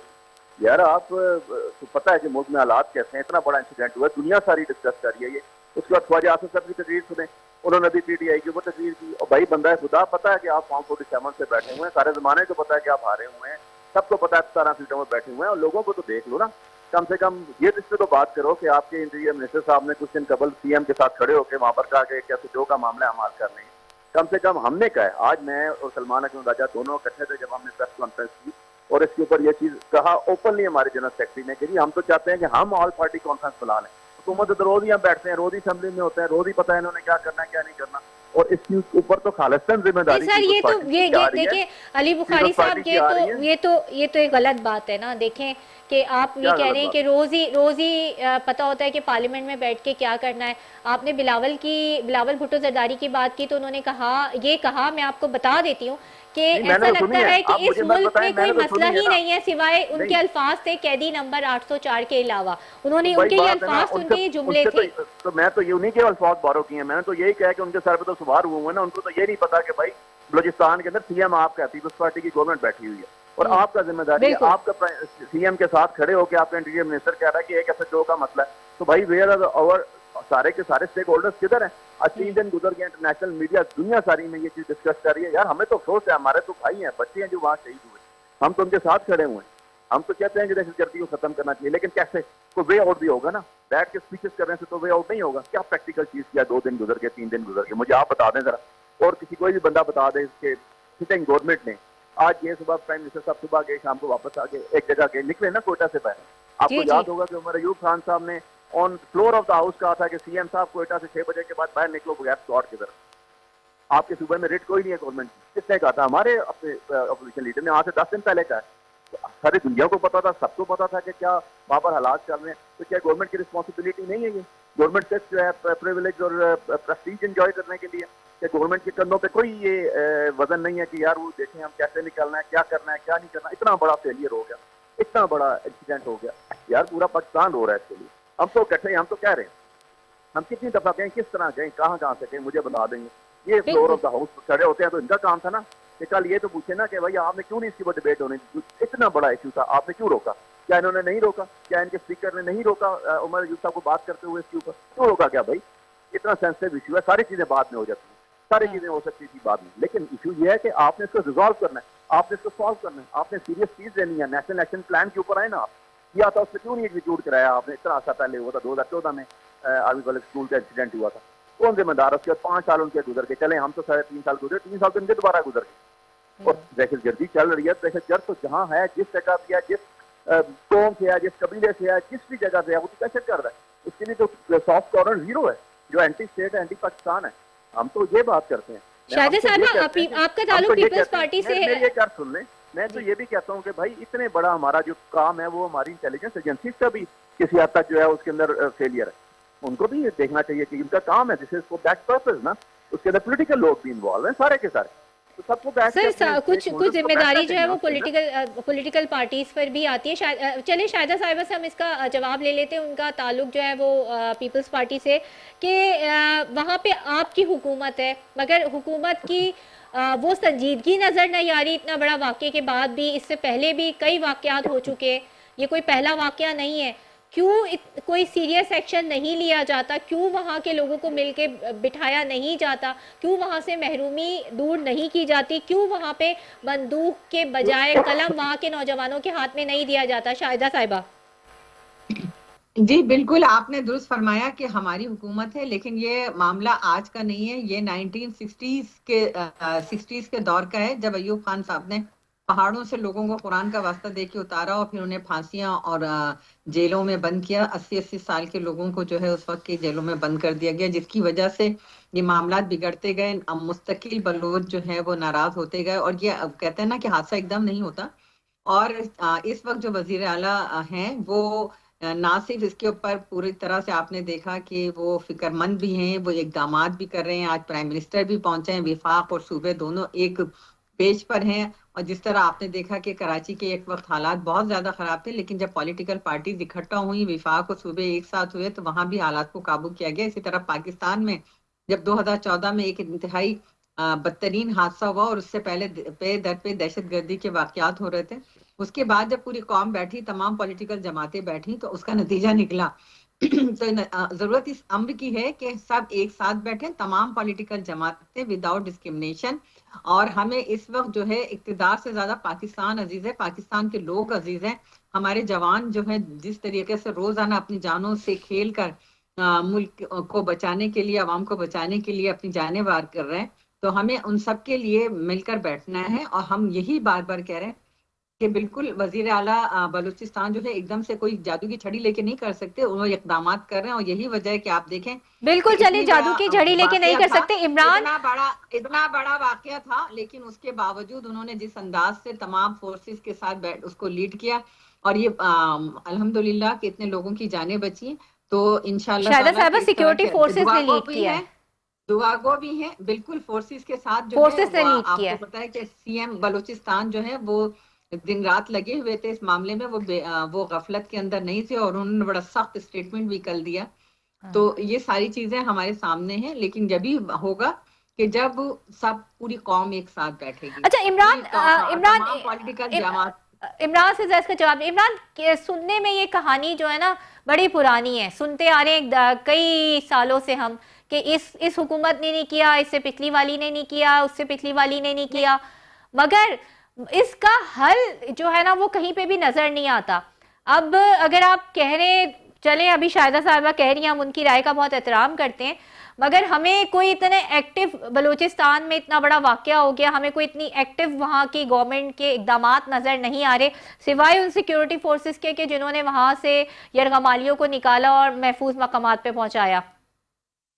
यार आप तो पता है कि मुल्क में हालात कैसे हैं, इतना बड़ा इंसिडेंट हुआ, दुनिया सारी डिस्कस कर रही है ये। उसके बाद ख्वाजा आसिफ साहब की तकरीर सुने, उन्होंने भी PTI के ऊपर तकरीर की। और भाई बंदा है खुदा, पता है कि आप फॉर्म 47 से बैठे हुए हैं, सारे जमाने को पता है कि आप हारे हुए हैं, सबको पता है 17 सीटों में बैठे हुए हैं, और लोगों को तो देख लो ना, कम से कम ये रिश्ते तो बात करो कि आपके इंटीरियर मिनिस्टर साहब ने कुछ दिन कबल CM के साथ खड़े होकर वहां पर कहा कि कैसे जो का मामला हम हल कर लेंगे। कम से कम हमने कहा है, आज मैं और सलमान अकरम राजा दोनों इकट्ठे थे जब हमने प्रेस कॉन्फ्रेंस की, और इसके ऊपर ये चीज कहा ओपनली हमारे जनरल सेक्रेटरी ने कि जी हम तो चाहते हैं कि हम ऑल पार्टी कॉन्फ्रेंस बुला लें। हुकूमत तो रोज ही हम बैठते हैं, रोज ही असेंबली में होते हैं, रोज ही पता है इन्होंने क्या करना है क्या नहीं करना, और इसके ऊपर तो खालिस्तान जिम्मेदारी। सर ये देखिए अली बुखारी साहब, ये तो एक गलत बात है ना। देखें कि आप ये कह रहे हैं कि रोज ही पता होता है कि पार्लियामेंट में बैठ के क्या करना है। आपने बिलावल भुट्टो जरदारी की बात की तो उन्होंने कहा मैं आपको बता देती हूँ कि ऐसा लगता है कि इस मुल्क में कोई मसला ही नहीं है सिवाय उनके अल्फाज थे कैदी नंबर 804 के अलावा। उन्होंने उनके ये अल्फाज, उनके ये जुमले थे। तो मैं तो ये उन्हीं के अल्फाज बारो किए हैं, मैंने तो यही कहा कि उनके सर पे तो सवार हुए हैं ना, उनको तो ये नहीं पता कि भाई बलूचिस्तान के अंदर CM आपका पीपल्स पार्टी की गवर्नमेंट बैठी हुई है और आपका जिम्मेदारी है, आपका CM के साथ खड़े होकर आपका इंटीरियर मिनिस्टर कह रहा है कि एक SHO का मसला है। तो भाई वेयर आर आवर सारे के सारे स्टेक होल्डर्स किधर हैं? आज 3 दिन गुजर गए, इंटरनेशनल मीडिया दुनिया सारी में ये चीज डिस्कस कर रही है। यार हमें तो अफसोस है, हमारे तो भाई हैं, बच्चे हैं जो वहाँ शहीद हुए, हम तो उनके साथ खड़े हुए हैं। हम तो कहते हैं कि दहशतगर्दी को खत्म करना चाहिए, लेकिन कैसे? कोई वे आउट भी होगा ना, बैठ के स्पीचेस करने से तो वे आउट नहीं होगा। क्या प्रैक्टिकल चीज किया 2 दिन गुजर के, 3 दिन गुजर के, मुझे आप बता दें जरा, और किसी कोई भी बंदा बता दे कि सिटिंग गवर्नमेंट ने आज ये सुबह प्राइम मिनिस्टर साहब सुबह गए, शाम को वापस आ गए, एक जगह गए, निकले ना कोयटा से बाहर। आपको याद होगा कि उमर अयूब खान साहब ने on floor of the house कहा था कि सीएम साहब कोयटा से 6 बजे के बाद बाहर निकलो बगैर स्कॉट के तरफ। आपके सूबे में रेट कोई नहीं है गवर्नमेंट की। किसने कहा था? हमारे अपने अपोजिशन लीडर ने, आज से 10 दिन पहले कहा। तो सारी दुनिया को पता था, सबको पता था कि क्या वहाँ पर हालात चल रहे हैं। तो क्या गवर्नमेंट की रिस्पॉन्सिबिलिटी नहीं है ये? गवर्नमेंट से जो है प्रिविलेज और प्रेस्टीज एंजॉय करने के लिए, कि गवर्नमेंट के कंधों पे कोई ये वजन नहीं है कि यार वो देखें हम कैसे निकलना है, क्या करना है, क्या नहीं करना। इतना बड़ा फेलियर हो गया, इतना बड़ा इंसिडेंट हो गया यार, पूरा पाकिस्तान रो रहा है इसके लिए। हम तो कट्ठे, हम तो कह रहे हैं, हम कितनी दफा गए, किस तरह गए, कहाँ से गए, मुझे बता देंगे। ये फ्लोर ऑफ द हाउस खड़े होते हैं तो इनका काम था ना कि कल ये तो पूछे ना कि भाई आपने क्यों नहीं इसकी वो डिबेट होने दी, इतना बड़ा इशू था, आपने क्यों रोका? क्या इन्होंने नहीं रोका? क्या इनके स्पीकर ने नहीं रोका उमर अयूब साहब को बात करते हुए इसके ऊपर? क्यों रोका? क्या भाई इतना सेंसिटिव इशू है, सारी चीजें बाद में हो जाती हैं, सारी चीजें हो सकती थी बाद में, लेकिन इशू ये है कि आपने इसको रिजॉल्व करना है, आपने इसको सॉल्व करना है, आपने सीरियस चीज लेनी है। नेशनल एक्शन प्लान के ऊपर आए ना आप, किया था, उसमें क्यों नहीं एग्जीक्यूट कराया आपने? इतना अर्सा पहले हुआ था, 2014 में आर्मी कॉलेज स्कूल का इंसिडेंट हुआ था। कौन जिम्मेदार? उसके बाद 5 साल उनके गुजर के चले, हम तो 3.5 साल गुजरे, 3 साल तो इनके दोबारा गुजर गए। और दहशतगर्दी चल रही है, दहशतगर्द तो जहाँ है, जिस जगह पे है, जिस कौम से है, जिस कबीले से है, जिस भी जगह से है, वो तो दहशत कर रहा है। उसके लिए तो सॉफ्ट कॉर्नर जीरो है, जो एंटी स्टेट एंटी पाकिस्तान है। हम तो ये बात करते हैं। शाहिदा साहिबा, आपका ताल्लुक पीपल्स पार्टी से है। ये कर सुन लें, मैं तो ये भी कहता हूँ कि भाई इतने बड़ा हमारा जो काम है वो हमारी इंटेलिजेंस एजेंसी का भी किसी हद तक जो है उसके अंदर फेलियर है। उनको भी देखना चाहिए कि इनका काम है, this is for that purpose ना। उसके अंदर पॉलिटिकल लोग भी इन्वॉल्व हैं, सारे के सारे, तो सबको बैठ के सर कुछ जिम्मेदारी जो है वो पॉलिटिकल पार्टीज पर भी आती है। चलिए शाहिदा साहिबा से हम इसका जवाब ले लेते हैं। उनका ताल्लुक जो है वो पीपल्स पार्टी से, कि वहाँ पे आपकी हुकूमत है, मगर हुकूमत की वो संजीदगी नज़र नहीं आ रही इतना बड़ा वाक़े के बाद भी। इससे पहले भी कई वाक़यात हो चुके हैं, ये कोई पहला वाक़या नहीं है। क्यों कोई सीरियस एक्शन नहीं लिया जाता? क्यों वहाँ के लोगों को मिलके बिठाया नहीं जाता? क्यों वहाँ से महरूमी दूर नहीं की जाती? क्यों वहाँ पे बंदूक के बजाय कलम वहाँ के नौजवानों के हाथ में नहीं दिया जाता? शाहिदा साहिबा। जी बिल्कुल, आपने दुरुस्त फरमाया कि हमारी हुकूमत है, लेकिन ये मामला आज का नहीं है, ये 1960s के दौर का है, जब अयूब खान साहब ने पहाड़ों से लोगों को कुरान का वास्ता दे के उतारा और फिर उन्हें फांसियां और जेलों में बंद किया। 80-80 साल के लोगों को जो है उस वक्त की जेलों में बंद कर दिया गया, जिसकी वजह से ये मामला बिगड़ते गए। मुस्तकिल बलोच जो है वो नाराज होते गए, और ये कहते हैं ना कि हादसा एकदम नहीं होता। और इस वक्त जो वजीर आला हैं वो ना सिर्फ इसके ऊपर पूरी तरह से आपने देखा कि वो फिक्रमंद भी हैं, वो इकदामात भी कर रहे हैं। आज प्राइम मिनिस्टर भी पहुंचे हैं, विफाक और सूबे दोनों एक पेज पर हैं। और जिस तरह आपने देखा कि कराची के एक वक्त हालात बहुत ज्यादा खराब थे, लेकिन जब पॉलिटिकल पार्टीज इकट्ठा हुई, विफाक और सूबे एक साथ हुए, तो वहां भी हालात को काबू किया गया। इसी तरह पाकिस्तान में जब 2014 में एक इंतहाई बदतरीन हादसा हुआ और उससे पहले पे दर पे दहशतगर्दी के वाकयात हो रहे थे, उसके बाद जब पूरी कौम बैठी, तमाम पॉलिटिकल जमातें बैठी, तो उसका नतीजा निकला। तो जरूरत इस अम्र की है कि सब एक साथ बैठे, तमाम पॉलिटिकल जमातें विदाउट डिस्क्रिमिनेशन। और हमें इस वक्त जो है इक़्तिदार से ज्यादा पाकिस्तान अजीज है, पाकिस्तान के लोग अजीज हैं। हमारे जवान जो है जिस तरीके से रोजाना अपनी जानों से खेल कर मुल्क को बचाने के लिए, आवाम को बचाने के लिए अपनी जानें वार कर रहे हैं, तो हमें उन सब के लिए मिलकर बैठना है। और हम यही बार बार कह रहे हैं कि बिल्कुल वजीर आला बलूचिस्तान जो है एकदम से कोई जादू की छड़ी लेके नहीं कर सकते, उन्होंने इकदामात कर रहे हैं। और यही वजह है कि आप देखें, बिल्कुल चलिए जादू की झड़ी लेके नहीं कर सकते। इमरान, इतना बड़ा वाकया था, लेकिन उसके बावजूद उन्होंने जिस अंदाज से तमाम फोर्सेस के साथ उसको लीड किया, और ये अल्हम्दुलिल्लाह कि इतने लोगों की जानें बची। तो इंशाल्लाह सिक्योरिटी फोर्सेस ने लीड किया है, दुआ गो भी है, बिल्कुल फोर्सेस के साथ जो फोर्सेस ने लीड किया। आपको पता है कि सीएम बलूचिस्तान जो है वो दिन रात लगे हुए थे इस मामले में, वो गफलत के अंदर नहीं थे, और उन्होंने बड़ा सख्त स्टेटमेंट भी कल दिया। तो ये सारी चीजें हमारे सामने हैं, लेकिन जब भी होगा कि जब सब पूरी कौम एक साथ बैठेगी। अच्छा इमरान पॉलिटिकल जमात, इमरान से इसका जवाब। इमरान, सुनने में ये कहानी जो है ना बड़ी पुरानी है, सुनते आ रहे हैं कई सालों से हम کہ اس हुकूमत ने नहीं किया, इससे पिछली वाली ने नहीं किया, उससे पिछली वाली ने नहीं किया, मगर इसका हल जो है ना वो कहीं पे भी नजर नहीं आता। अब अगर आप कह रहे चलें, अभी शाहिदा साहिबा कह रही हैं, हम उनकी राय का बहुत एहतराम करते हैं, मगर हमें कोई इतने एक्टिव बलूचिस्तान में इतना बड़ा वाकया हो गया, हमें कोई इतनी एक्टिव वहाँ की गवर्नमेंट के इकदामात नज़र नहीं आ रहे सिवाय उन सिक्योरिटी फोर्सेस के कि जिन्होंने वहाँ से यरगमालियों को निकाला और महफूज मकामात पे पहुँचाया।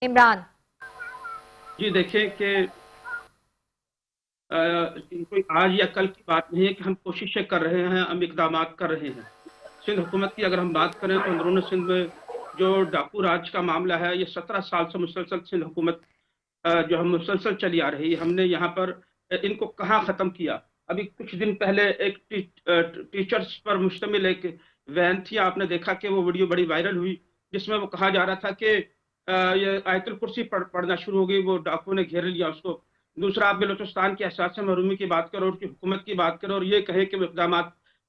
इमरान जी देखें कि कोई आज या कल की बात नहीं है कि हम कोशिशें कर रहे हैं, हम इकदामात कर रहे हैं। सिंध हुकूमत की अगर हम बात करें तो अंदरून सिंध में जो डाकू राज का मामला है, ये 17 साल से मुसलसल सिंध हुकूमत जो हम मुसलसल चली आ रही है। हमने यहाँ पर इनको कहाँ ख़त्म किया। अभी कुछ दिन पहले एक टीचर्स पर मुश्तमिल एक वैन थी, आपने देखा कि वो वीडियो बड़ी वायरल हुई, जिसमें वो कहा जा रहा था कि ये आयतुल कुर्सी पढ़ना शुरू हो गई, वो डाकू ने घेर लिया उसको। दूसरा, आप बलूचिस्तान की एहसास महरूमी की बात करो, उनकी हुकूमत की बात करो और ये कहे कि वो इक़दाम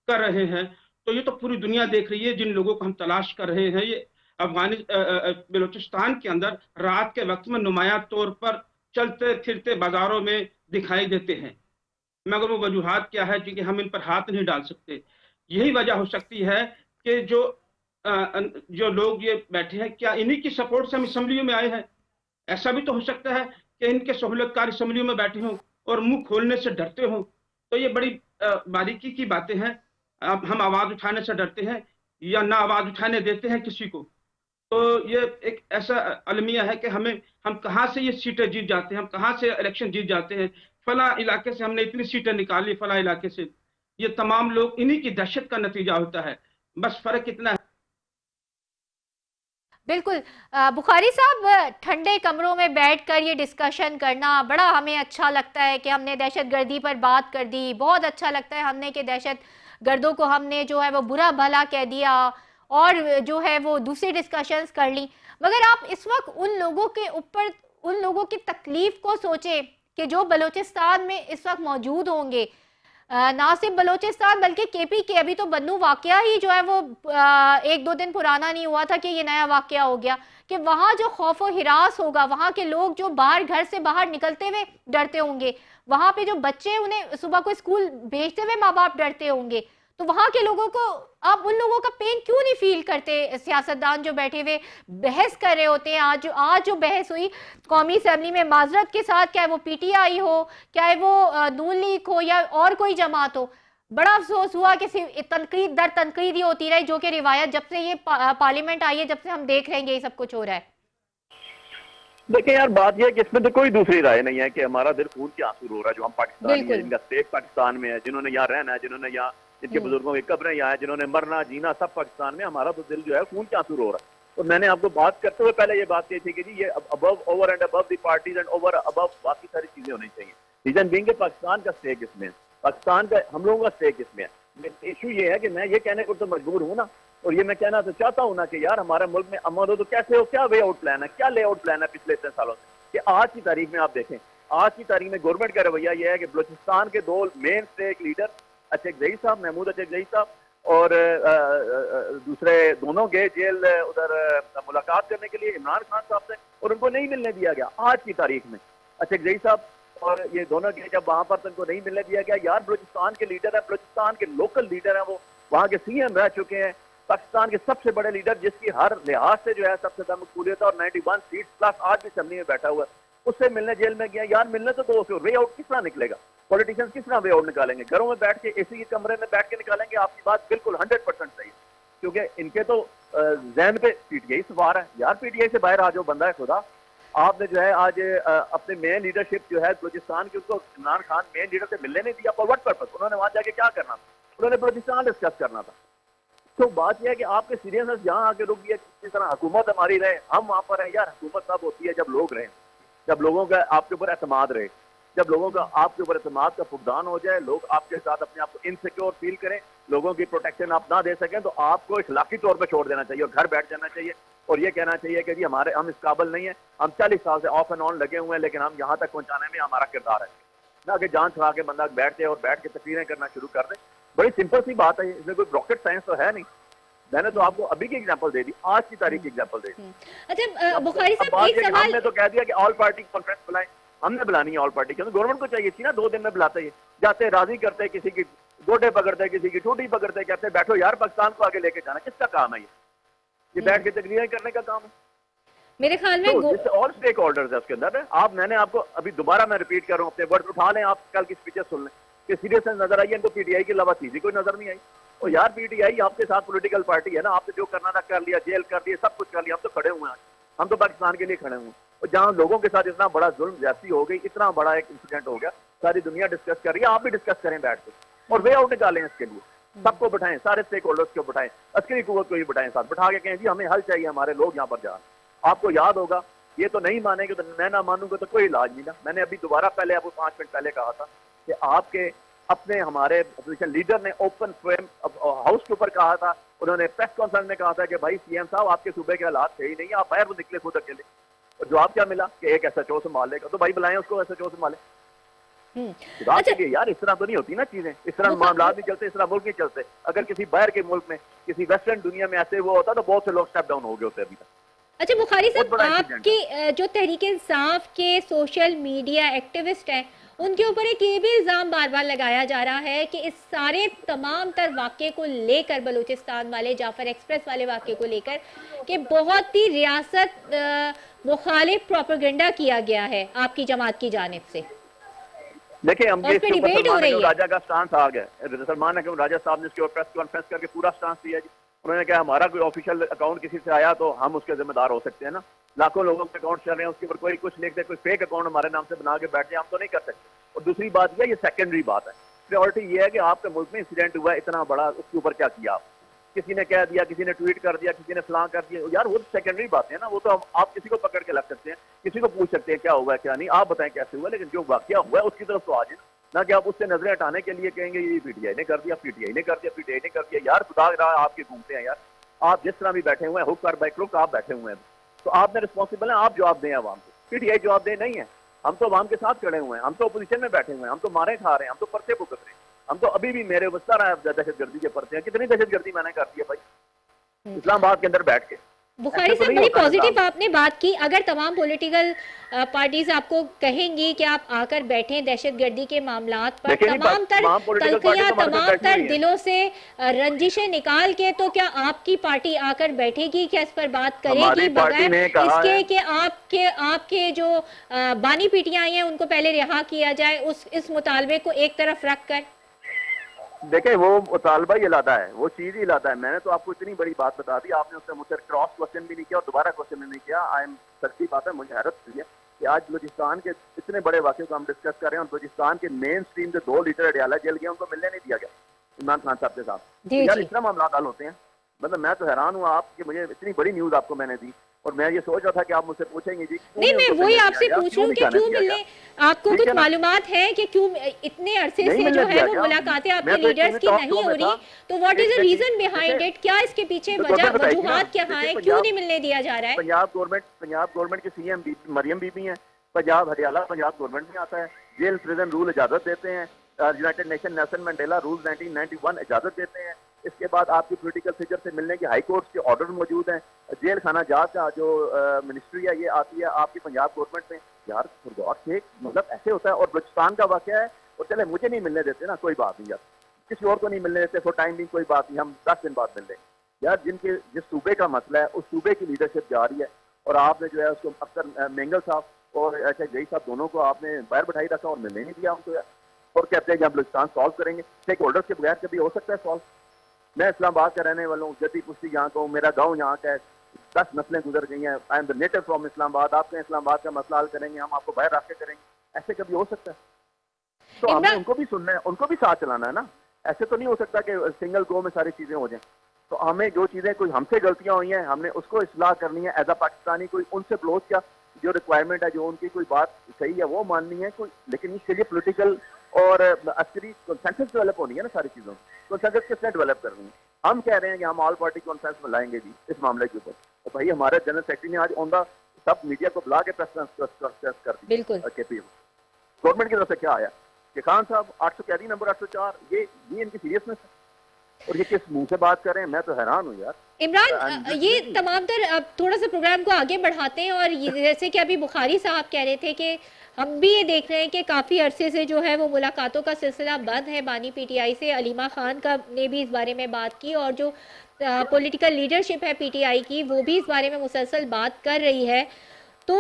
कर रहे हैं, तो ये तो पूरी दुनिया देख रही है। जिन लोगों को हम तलाश कर रहे हैं, ये बलूचिस्तान के अंदर रात के वक्त में नुमायां तौर पर चलते फिरते बाजारों में दिखाई देते हैं, मगर वो वजूहात क्या है कि हम इन पर हाथ नहीं डाल सकते। यही वजह हो सकती है कि जो लोग ये बैठे हैं, क्या इन्हीं की सपोर्ट से हम असम्बलियों में आए हैं? ऐसा भी तो हो सकता है कि इनके सहूलतकार असम्बलियों में बैठे हों और मुंह खोलने से डरते हों। तो ये बड़ी बारीकी की बातें हैं। अब हम आवाज उठाने से डरते हैं या ना आवाज उठाने देते हैं किसी को। तो ये एक ऐसा अलमिया है कि हम कहाँ से ये सीटें जीत जाते हैं, हम कहाँ से इलेक्शन जीत जाते हैं। फला इलाके से हमने इतनी सीटें निकाली, फला इलाके से। ये तमाम लोग इन्हीं की दहशत का नतीजा होता है। बस फर्क इतना है। बिल्कुल बुखारी साहब, ठंडे कमरों में बैठकर ये डिस्कशन करना बड़ा हमें अच्छा लगता है कि हमने दहशत गर्दी पर बात कर दी। बहुत अच्छा लगता है हमने कि दहशत गर्दों को हमने जो है वो बुरा भला कह दिया और जो है वो दूसरी डिस्कशंस कर ली। मगर आप इस वक्त उन लोगों के ऊपर, उन लोगों की तकलीफ को सोचें कि जो बलूचिस्तान में इस वक्त मौजूद होंगे, ना सिर्फ बलूचिस्तान बल्कि केपी के। अभी तो बन्नू वाकया ही जो है वो 1-2 दिन पुराना नहीं हुआ था कि ये नया वाकया हो गया, कि वहाँ जो खौफ व हिरास होगा, वहाँ के लोग जो घर से बाहर निकलते हुए डरते होंगे, वहाँ पे जो बच्चे उन्हें सुबह को स्कूल भेजते हुए माँ बाप डरते होंगे, तो वहाँ के लोगों को आप उन लोगों का पेन क्यों नहीं फील करते? सियासतदान जो बैठे हुए बहस कर रहे होते हैं, आज जो बहस हुई कौमी असेंबली में, माजरत के साथ, क्या वो पीटीआई हो, क्या वो नून लीग हो या और कोई जमात हो, बड़ा अफसोस हुआ कि सिर्फ तनकीद दर तनकीद ही होती रही, जो कि रिवायत जब से ये पार्लियामेंट आई है, जब से हम देख रहे हैं ये सब कुछ हो रहा है। देखिए यार, बात यह है कि इसमें तो कोई दूसरी राय नहीं है कि हमारा दिल खून के आंसू रो रहा है। जो हम पाकिस्तानी हैं, जिनका स्टेट पाकिस्तान में है, जिन्होंने यहाँ रहना है, जिन्होंने यहाँ जिनके बुजुर्गों की कब्रें यहाँ है, जिन्होंने मरना जीना सब पाकिस्तान में, हमारा तो दिल जो है खून के आंसू रो रहा है। तो मैंने आपको बात करते हुए पहले ये बात कही थी कि जी ये above over and above the parties and over above बाकी सारी चीजें होनी चाहिए। रीजन बीइंग के पाकिस्तान का स्टेक इसमें, पाकिस्तान का, हम लोगों का स्टेक इसमें है। इशू ये है कि मैं ये कहने को तो मजबूर हूँ ना, और ये मैं कहना तो चाहता हूँ ना कि यार हमारे मुल्क में अमन हो तो कैसे हो, क्या वे आउट प्लान है, क्या ले आउट प्लान है पिछले इतने सालों से, कि आज की तारीख में आप देखें, आज की तारीख में गवर्नमेंट का रवैया यह है कि बलूचिस्तान के दो मेन स्टेक लीडर अचकजई साहब, महमूद अचकजई साहब, और दूसरे दोनों गए जेल उधर मुलाकात करने के लिए इमरान खान साहब से, और उनको नहीं मिलने दिया गया। आज की तारीख में अचकजई साहब और ये दोनों गए, जब वहां पर उनको नहीं मिलने दिया गया। यार बलूचिस्तान के लीडर है, बलूचिस्तान के लोकल लीडर है, वो वहां के सीएम रह चुके हैं, पाकिस्तान के सबसे बड़े लीडर, जिसकी हर लिहाज से जो है सबसे ज्यादा मकबूलियत और 91 सीट प्लस आज भी असेंबली में बैठा हुआ है, उससे मिलने जेल में गया। यार मिलने तो दो, वे आउट किस तरह निकलेगा? पॉलिटिशियंस किस तरह वे आउट निकालेंगे? घरों में बैठ के एसी के कमरे में बैठ के निकालेंगे? आपकी बात बिल्कुल 100% सही है, क्योंकि इनके तो जहन पे पीटीआई सवार है। यार पीटीआई से बाहर आ जाओ, बंदा है खुदा। आपने जो है आज अपने मेन लीडरशिप जो है बलूचिस्तान की, उसको इमरान खान मेन लीडर से मिलने नहीं दिया। For what purpose? उन्होंने वहां जाके क्या करना था? उन्होंने बलूचिस्तान डिस्कस करना था। तो बात यह है कि आपके सीरियसनेस जहाँ आके रुक गया, किसी तरह हुकूमत हमारी रहे, हम वहां पर हैं। यार हुकूमत तब होती है जब लोग रहें, जब लोगों का आपके ऊपर एतमाद रहे, जब लोगों का आपके ऊपर एतमाद का फुकदान हो जाए, लोग आपके साथ अपने आप को इनसिक्योर फील करें, लोगों की प्रोटेक्शन आप ना दे सकें, तो आपको इखलाकी तौर पर छोड़ देना चाहिए और घर बैठ जाना चाहिए और ये कहना चाहिए कि जी हम इस काबिल नहीं है, हम 40 साल से ऑफ एंड ऑन लगे हुए हैं, लेकिन हम यहाँ तक पहुंचाने में हमारा किरदार है ना, कि जान छुड़ा के बंदा बैठ जाए और बैठ के तकरीरें करना शुरू कर दे। बड़ी सिंपल सी बात है, इसमें कोई रॉकेट साइंस तो है नहीं। میں نے تو آپ کو ابھی کی ایگزامپل دے دی, آج کی تاریخ کی ایگزامپل دے دی. اچھا بخاری صاحب ایک ہم سوال, نے تو کہہ دیا کہ آل پارٹی کانفرنس بلائیں, ہم نے بلانی ہے آل پارٹی, کیونکہ گورنمنٹ کو چاہیے تھی نا 2 دن میں بلاتے ہی, جاتے راضی کرتے, کسی کی گوڈے پکڑتے, کسی کی ٹوٹی پکڑتے, کہتے بیٹھو یار پاکستان کو آگے لے کے جانا. کس کا کام ہے یہ بیٹھ کے تقریریں کرنے کا کام ہے؟ میرے خیال میں اور اسٹیک ہولڈرز ہے اس کے اندر. میں نے آپ کو ابھی دوبارہ میں ریپیٹ کر رہا ہوں, اپنے ورڈ اٹھا لیں, آپ کل کی اسپیچز سن لیں کہ سیریسنس نظر آئی ہے ان کو, پی ٹی آئی کے علاوہ چیزیں کوئی نظر نہیں آئی. اور یار پی ٹی آئی آپ کے ساتھ پولیٹیکل پارٹی ہے نا, آپ نے جو کرنا تھا کر لیا, جیل کر دیا, سب کچھ کر لیا, ہم تو کھڑے ہوئے ہیں, ہم تو پاکستان کے لیے کھڑے ہوئے ہیں. اور جہاں لوگوں کے ساتھ اتنا بڑا ظلم زیادتی ہو گئی, اتنا بڑا ایک انسیڈنٹ ہو گیا, ساری دنیا ڈسکس کر رہی ہے, آپ بھی ڈسکس کریں بیٹھ کے, اور وے آؤٹ نکالیں اس کے لیے. سب کو بٹھائیں, سارے اسٹیک ہولڈرز کو بٹھائیں, عسکری قوت کو بھی بٹھائیں ساتھ, بٹھا کے کہیں جی ہمیں حل چاہیے, ہمارے لوگ یہاں پر جائیں. آپ کو یاد ہوگا, یہ تو نہیں مانیں گے تو میں نہ مانوں گا تو کوئی علاج نہیں نا. میں نے ابھی دوبارہ پہلے آپ کو 5 منٹ پہلے کہا تھا کہ آپ کے اپنے ہمارے اپوزیشن لیڈر نے اوپن فریم ہاؤس کے اوپر کہا تھا, انہوں نے پریس کانفرنس میں کہا تھا کہ بھائی سی ایم صاحب آپ کے صوبے کے حالات صحیح نہیں ہیں, آپ باہر وہ نکلے خود اکیلے. اور جواب کیا ملا کہ ایک ایس ایچ او سنبھال لے گا, تو بھائی بلائیں اس کو ایس ایچ او سنبھالے. یار اس طرح تو نہیں ہوتی نا چیزیں, اس طرح معاملات نہیں چلتے, اس طرح ملک نہیں چلتے. اگر کسی باہر کے ملک میں, کسی ویسٹرن دنیا میں ایسے وہ ہوتا تو بہت سے لوگ اسٹیپ ڈاؤن ہو گئے ہوتے ابھی تک. اچھا بخاری صاحب, آپ کی جو تحریک انصاف کے سوشل میڈیا ایکٹیوسٹ ہیں, ان کے اوپر ایک یہ بھی الزام بار بار لگایا جا رہا ہے کہ اس سارے تمام تر واقعے کو لے کر, بلوچستان والے جعفر ایکسپریس والے واقعے کو لے کر, کہ بہت ہی ریاست مخالف پروپیگنڈا کیا گیا ہے آپ کی جماعت کی جانب سے. دیکھیں ہم اور اس پہ ڈیبیٹ ہو رہی ہے. راجہ کا سٹانس آ گیا, سلمان اکرم راجہ صاحب نے اس کے اوپر پریس کانفرنس کر کے پورا سٹانس دیا جی. انہوں نے کہا ہمارا کوئی آفیشیل اکاؤنٹ کسی سے آیا تو ہم اس کے ذمہ دار ہو سکتے ہیں نا, لاکھوں لوگوں کے اکاؤنٹ چل رہے ہیں, اس کے اوپر کوئی کچھ لکھ دے, کوئی فیک اکاؤنٹ ہمارے نام سے بنا کے بیٹھ جائے, ہم تو نہیں کر سکتے. اور دوسری بات یہ سیکنڈری بات ہے, پریورٹی یہ ہے کہ آپ کے ملک میں انسیڈنٹ ہوا ہے اتنا بڑا, اس کے اوپر کیا کیا آپ, کسی نے کہہ دیا, کسی نے ٹویٹ کر دیا, کسی نے فلاں کر دیا. یار وہ سیکنڈری باتیں ہیں نا, وہ تو آپ کسی کو پکڑ کے رکھ سکتے ہیں, کسی کو پوچھ سکتے ہیں کیا ہوا ہے کیا نہیں, آپ بتائیں کیسے ہوا, لیکن جو واقعہ ہوا ہے اس کی طرف تو آ جائیں نہ کہ آپ اس سے نظریں ہٹانے کے لیے کہیں گے یہ پی ٹی آئی نے کر دیا, پی ٹی آئی نے کر دیا, پی ٹی آئی نے کر دیا. یار خدا رہا آپ کے گھومتے ہیں یار, آپ جس طرح بھی بیٹھے ہوئے ہیں, ہک کر بیک روک آپ بیٹھے ہوئے ہیں, تو آپ نے رسپانسبل ہیں, آپ جواب دیں عوام کو. پی ٹی آئی جواب دے نہیں ہے, ہم تو عوام کے ساتھ کھڑے ہوئے ہیں, ہم تو اپوزیشن میں بیٹھے ہوئے ہیں, ہم تو مارے کھا رہے ہیں, ہم تو پرچے بھگت رہے ہیں, ہم تو ابھی بھی میرے وسطہ رہا ہے دہشت گردی کے پرچے ہیں. کتنی دہشت گردی میں نے کر دی ہے بھائی اسلام آباد کے اندر بیٹھ کے. بخاری صاحب بڑی پازیٹیو آپ نے بات کی. اگر تمام پولیٹیکل پارٹیز آپ کو کہیں گی کہ آپ آ کر بیٹھیں دہشت گردی کے معاملات پر, تمام تر تلخیاں, تمام تر دلوں سے رنجشیں نکال کے, تو کیا آپ کی پارٹی آ کر بیٹھے گی, کیا اس پر بات کرے گی بغیر اس کے کہ آپ کے جو بانی پی ٹی آئی ہیں ان کو پہلے رہا کیا جائے, اس مطالبے کو ایک طرف رکھ کر؟ دیکھیں وہ مطالبہ ہی علیحدہ ہے, وہ چیز ہی علیحدہ ہے. میں نے تو آپ کو اتنی بڑی بات بتا دی, آپ نے اس سے مجھ سے کراس کوشچن بھی نہیں کیا اور دوبارہ کوشچن بھی نہیں کیا. سچی بات ہے, مجھے حیرت ہوئی ہے کہ آج بلوچستان کے اتنے بڑے واقعے کو ہم ڈسکس کر رہے ہیں, اور بلوچستان کے مین اسٹریم کے 2 لیڈر اڈیالہ جیل گئے, ان کو ملنے نہیں دیا گیا عمران خان صاحب کے ساتھ. یار اس طرح معاملات حل ہوتے ہیں. مطلب میں تو حیران ہوں آپ کہ مجھے اتنی بڑی نیوز آپ کو میں نے دی, اور میں یہ سوچ رہا تھا کہ آپ مجھ سے پوچھیں گے جی نہیں, میں وہی آپ سے پوچھ رہا ہوں کہ کیوں ملنے, آپ کو کچھ معلومات ہے کہ کیوں اتنے عرصے سے جو ہے وہ ملاقاتیں آپ کے لیڈرز کی نہیں ہو رہی, تو what is the reason behind it, کیا اس کے پیچھے وجوہات کیا ہیں, کیوں نہیں ملنے دیا جا رہا ہے؟ پنجاب گورنمنٹ کے سی ایم مریم بی بی ہیں, پنجاب ہریالہ پنجاب گورنمنٹ میں آتا ہے, جیل پریزن رول اجازت دیتے ہیں, United Nation Nelson Mandela rule 1991 اجازت دیتے ہیں. اس کے بعد آپ کی پولیٹیکل فگر سے ملنے کے ہائی کورٹس کے آرڈر موجود ہیں. جیل خانہ جات کا جو منسٹری ہے یہ آتی ہے آپ کی پنجاب گورنمنٹ میں. یار مطلب ایسے ہوتا ہے. اور بلوچستان کا واقعہ ہے, اور چلے مجھے نہیں ملنے دیتے نا, کوئی بات نہیں یار, کسی اور کو نہیں ملنے دیتے فور ٹائم بھی, کوئی بات نہیں, ہم 10 دن بعد مل لیں. یار جس صوبے کا مسئلہ ہے اس صوبے کی لیڈرشپ جا رہی ہے, اور آپ نے جو ہے اس کو اکثر مینگل صاحب اور ایسے جئی صاحب دونوں کو آپ نے باہر بٹھائی رکھا اور ملنے نہیں دیا ہم کو, اور کہتے ہیں کہ ہم بلوچستان سالو کریں گے. اسٹیک ہولڈرز کے بغیر کبھی ہو سکتا ہے سالو؟ میں اسلام آباد کا رہنے والا ہوں, جدی پشتی یہاں کا ہوں, میرا گاؤں یہاں کا ہے, 10 نسلیں گزر گئی ہیں. I am the native from Islamabad. آپ کہیں اسلام آباد کا مسئلہ حل کریں گے, ہم آپ کو باہر رکھ کے کریں گے, ایسے کبھی ہو سکتا ہے؟ تو ہمیں ان کو بھی سننا ہے, ان کو بھی ساتھ چلانا ہے نا. ایسے تو نہیں ہو سکتا کہ سنگل گو میں ساری چیزیں ہو جائیں. تو ہمیں جو چیزیں کوئی ہم سے غلطیاں ہوئی ہیں ہم نے اس کو اصلاح کرنی ہے ایز اے پاکستانی. کوئی ان سے بلوچ کا جو ریکوائرمنٹ ہے, جو ان کی کوئی بات صحیح ہے وہ ماننی ہے کوئی, لیکن اس کے لیے پولیٹیکل اور عسکری کنسنسس ڈیولپ ہونی ہے نا. ساری چیزوں کنسنسس کس نے ڈیولپ کرنی ہے؟ ہم کہہ رہے ہیں کہ ہم آل پارٹی کانفرنس میں لائیں گے جی اس معاملے کے اوپر. تو بھائی ہمارے جنرل سیکرٹری نے آج آن دا سب میڈیا کو بلا کے پریس کانفرنس کر دی. بالکل گورنمنٹ کی طرف سے کیا آیا کہ خان صاحب 800 قیدی نمبر 804 یہ ان کی سیریسنس ہے. اور یہ کس منہ سے بات کر رہے ہیں, میں تو حیران ہوں یار. عمران, یہ تمام تر, اب تھوڑا سا پروگرام کو آگے بڑھاتے ہیں, اور جیسے کہ ابھی بخاری صاحب کہہ رہے تھے کہ ہم بھی یہ دیکھ رہے ہیں کہ کافی عرصے سے جو ہے وہ ملاقاتوں کا سلسلہ بند ہے بانی پی ٹی آئی سے. علیمہ خان کا نے بھی اس بارے میں بات کی, اور جو پولیٹیکل لیڈرشپ ہے پی ٹی آئی کی وہ بھی اس بارے میں مسلسل بات کر رہی ہے. تو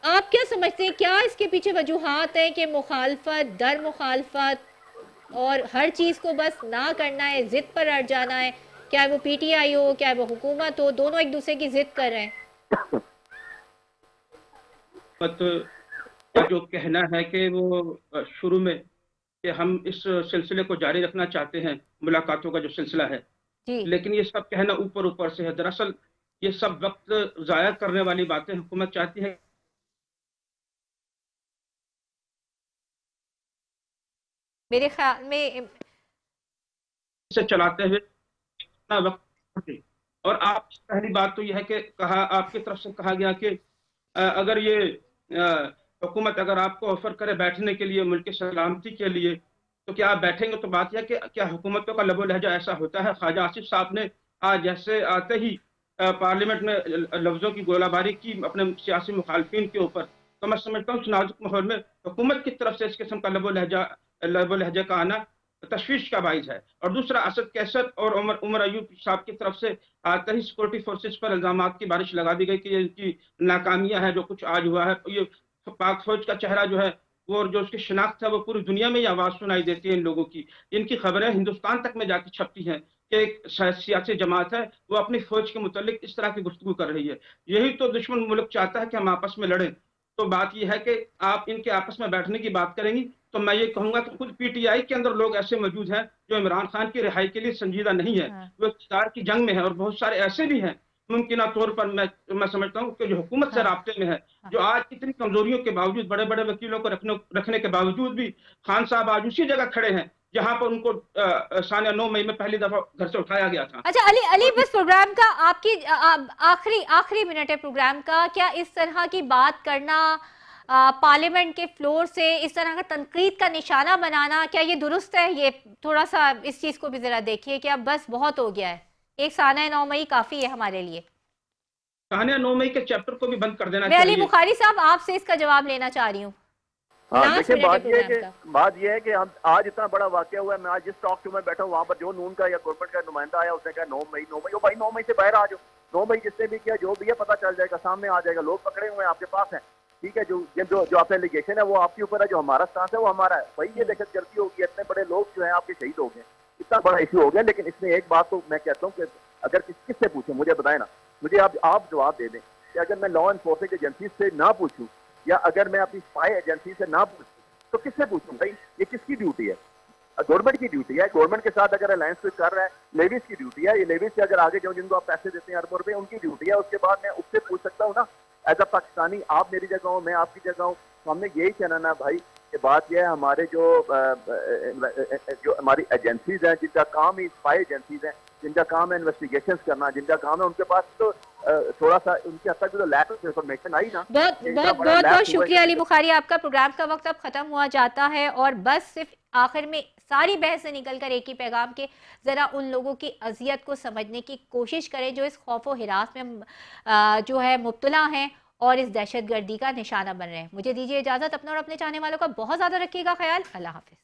آپ کیا سمجھتے ہیں, کیا اس کے پیچھے وجوہات ہیں کہ مخالفت در مخالفت اور ہر چیز کو بس نہ کرنا ہے, ضد پر اڑ جانا ہے, چاہے وہ پی ٹی آئی ہو چاہے وہ حکومت ہو, دونوں ایک دوسرے کی ضد کر رہے ہیں؟ کا جو کہنا ہے کہ وہ شروع میں کہ ہم اس سلسلے کو جاری رکھنا چاہتے ہیں, ملاقاتوں کا جو سلسلہ ہے, لیکن یہ سب کہنا اوپر اوپر سے ہے. دراصل یہ سب وقت ضائع کرنے والی باتیں حکومت چاہتی ہے میرے خیال میں سے چلاتے ہوئے اتنا وقت. اور آپ پہلی بات تو یہ ہے کہ آپ کی طرف سے کہا گیا کہ اگر یہ حکومت اگر آپ کو آفر کرے بیٹھنے کے لیے ملک کی سلامتی کے لیے تو کیا آپ بیٹھیں گے؟ تو بات یہ ہے کہ کیا حکومتوں کا لب و لہجہ ایسا ہوتا ہے؟ خواجہ آصف صاحب نے آج جیسے آتے ہی پارلیمنٹ میں لفظوں کی گولہ باری کی اپنے سیاسی مخالفین کے اوپر, تو میں سمجھتا ہوں اس نازک ماحول میں حکومت کی طرف سے اس قسم کا لب و لہجہ کا آنا تشویش کا باعث ہے. اور دوسرا, اسد کیسر اور عمر ایوب صاحب کی طرف سے آتے ہی سیکورٹی فورسز پر الزامات کی بارش لگا دی گئی کہ یہ ان کی ناکامیاں ہے جو کچھ آج ہوا ہے. یہ پاک فوج کا چہرہ جو ہے وہ جو اس کی شناخت ہے وہ پوری دنیا میں یہ آواز سنائی دیتی ہے ان لوگوں کی. ان کی خبریں ہندوستان تک میں جا کے چھپتی ہیں کہ ایک سیاسی جماعت ہے وہ اپنی فوج کے متعلق اس طرح کی گفتگو کر رہی ہے. یہی تو دشمن ملک چاہتا ہے کہ ہم آپس میں لڑیں. تو بات یہ ہے کہ آپ ان کے آپس میں بیٹھنے کی بات کریں گی تو میں یہ کہوں گا کہ خود پی ٹی آئی کے اندر لوگ ایسے موجود ہیں جو عمران خان کی رہائی کے لیے سنجیدہ نہیں ہے, وہ اقتدار کی جنگ میں ہے, اور بہت سارے ایسے بھی ہیں ممکنہ طور پر میں سمجھتا ہوں کہ جو حکومت سے رابطے میں ہے, جو آج کتنی کمزوریوں کے باوجود, بڑے بڑے وکیلوں کو رکھنے کے باوجود بھی خان صاحب آج اسی جگہ کھڑے ہیں جہاں پر ان کو سانیہ 9 مئی میں پہلی دفعہ گھر سے اٹھایا گیا تھا. اچھا علی, بس پروگرام کا آپ کی آخری منٹ ہے پروگرام کا, کیا اس طرح کی بات کرنا پارلیمنٹ کے فلور سے, اس طرح کا تنقید کا نشانہ بنانا, کیا یہ درست ہے؟ یہ تھوڑا سا اس چیز کو بھی ذرا دیکھیے کہ اب بس بہت ہو گیا ہے, ایک سانیہ 9 مئی کافی ہے ہمارے لیے. سانیہ 9 مئی کے چیپٹر کو بھی بند کر دینا چاہیے. چاہیے. علی بخاری صاحب آپ سے اس کا جواب لینا چاہ رہی ہوں. دیکھیں بات یہ ہے کہ آج اتنا بڑا واقعہ ہوا ہے. میں آج جس ٹاک شو میں بیٹھا ہوں وہاں پر جو نون کا یا گورنمنٹ کا نمائندہ آیا, اس نے کہا 9 مئی وہ بھائی 9 مئی سے باہر آ جاؤ, 9 مئی جس نے بھی کیا جو بھی ہے پتہ چل جائے گا, سامنے آ جائے گا, لوگ پکڑے ہوئے ہیں آپ کے پاس ہیں, ٹھیک ہے, جو آپ ایلیگیشن ہے وہ آپ کے اوپر ہے, جو ہمارا سٹانس ہے وہ ہمارا ہے. بھائی یہ دہشت گردی ہوگی, اتنے بڑے لوگ جو ہیں آپ کے شہید ہو گئے, اتنا بڑا ایشو ہو گیا. لیکن اس میں ایک بات تو میں کہتا ہوں کہ اگر کس سے پوچھیں, مجھے بتائیں نا, مجھے آپ جواب دے دیں کہ اگر میں لا انفورسنگ ایجنسی سے نہ پوچھوں یا اگر میں اپنی اسپائی ایجنسی سے نہ پوچھوں تو کس سے پوچھوں بھائی؟ یہ کس کی ڈیوٹی ہے؟ گورنمنٹ کی ڈیوٹی ہے. گورنمنٹ کے ساتھ اگر الائنس کوئی کر رہا ہے, لیویز کی ڈیوٹی ہے. یہ لیویز سے اگر آگے جن کو آپ پیسے دیتے ہیں اربوں روپے, ان کی ڈیوٹی ہے. اس کے بعد میں اس سے پوچھ سکتا ہوں نا ایز اے پاکستانی, آپ میری جگہ ہوں, میں آپ کی جگہ ہوں, تو ہم نے یہی کہنا نا بھائی کہ بات یہ ہے ہمارے جو ہماری ایجنسیز ہیں جن کا کام ہی اسپائی ایجنسیز ہیں, جن کا کام ہے انویسٹیگیشنز کرنا, جن کا کام ہے, ان کے پاس تو تھوڑا سا ان کے حد تک جو لیک آف انفارمیشن آئی نا. بہت شکریہ علی بخاری, آپ کا پروگرام کا وقت اب ختم ہوا جاتا ہے, اور بس صرف آخر میں ساری بحث سے نکل کر ایک ہی پیغام کہ ذرا ان لوگوں کی اذیت کو سمجھنے کی کوشش کریں جو اس خوف و ہراس میں جو ہے مبتلا ہیں اور اس دہشت گردی کا نشانہ بن رہے ہیں. مجھے دیجیے اجازت, اپنا اور اپنے چاہنے والوں کا بہت زیادہ رکھیے گا خیال. اللہ حافظ.